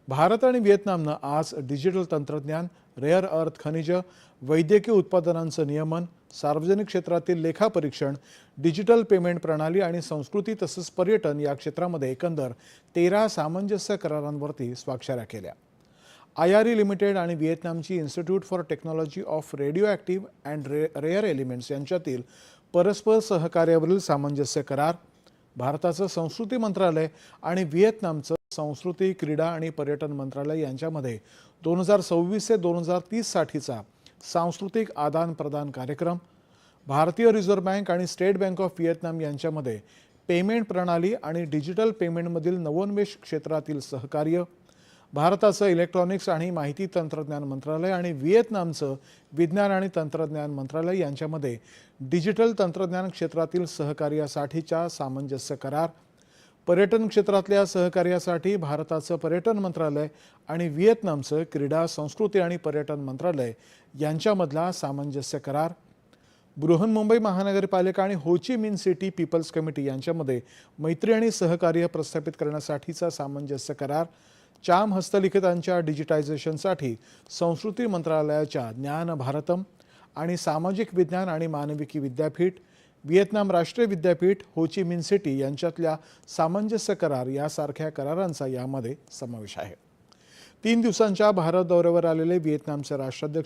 भारत आणि व्हिएतनामनं आज डिजिटल तंत्रज्ञान, रेअर अर्थ खनिज, वैद्यकीय उत्पादनांचं नियमन, सार्वजनिक क्षेत्रातील लेखापरीक्षण, डिजिटल पेमेंट प्रणाली आणि संस्कृती तसंच पर्यटन या क्षेत्रामध्ये एकंदर 13 सामंजस्य करारांवरती स्वाक्षऱ्या केल्या. IRE लिमिटेड आणि व्हिएतनामची Institute for Technology of Radioactive and Rare Elements यांच्यातील परस्पर सहकार्यावरील सामंजस्य करार, भारताचं संस्कृती मंत्रालय आणि व्हिएतनामचं संस्कृती, क्रीडा आणि पर्यटन मंत्रालय यांच्यामध्ये 2026 ते 2030 साठीचा सांस्कृतिक आदान प्रदान कार्यक्रम, भारतीय रिझर्व्ह बँक आणि स्टेट बँक ऑफ व्हिएतनाम यांच्यामध्ये पेमेंट प्रणाली आणि डिजिटल पेमेंटमधील नवोन्मेष क्षेत्रातील सहकार्य, भारताचं इलेक्ट्रॉनिक्स आणि माहिती तंत्रज्ञान मंत्रालय आणि व्हिएतनामचं विज्ञान आणि तंत्रज्ञान मंत्रालय यांच्यामध्ये डिजिटल तंत्रज्ञान क्षेत्रातील सहकार्यासाठीचा सामंजस्य करार, पर्यटन क्षेत्रातल्या सहकार्यासाठी भारताचं पर्यटन मंत्रालय आणि व्हिएतनामचं क्रीडा, संस्कृती आणि पर्यटन मंत्रालय यांच्यामधला सामंजस्य करार, बृहन्मुंबई महानगरपालिका आणि हो ची मिन सिटी पीपल्स कमिटी यांच्यामध्ये मैत्री आणि सहकार्य प्रस्थापित करण्यासाठीचा सामंजस्य करार, चाम हस्तलिखितांच्या डिजिटायझेशनसाठी संस्कृती मंत्रालयाच्या ज्ञान भारतम आणि सामाजिक विज्ञान आणि मानविकी विद्यापीठ, व्हिएतनाम राष्ट्रीय विद्यापीठ, हो ची मिन सिटी यांच्यातल्या सामंजस्य करार यासारख्या करारांचा यामध्ये समावेश आहे. 3 दिवसांच्या भारत दौऱ्यावर आलेले व्हिएतनामचे राष्ट्राध्यक्ष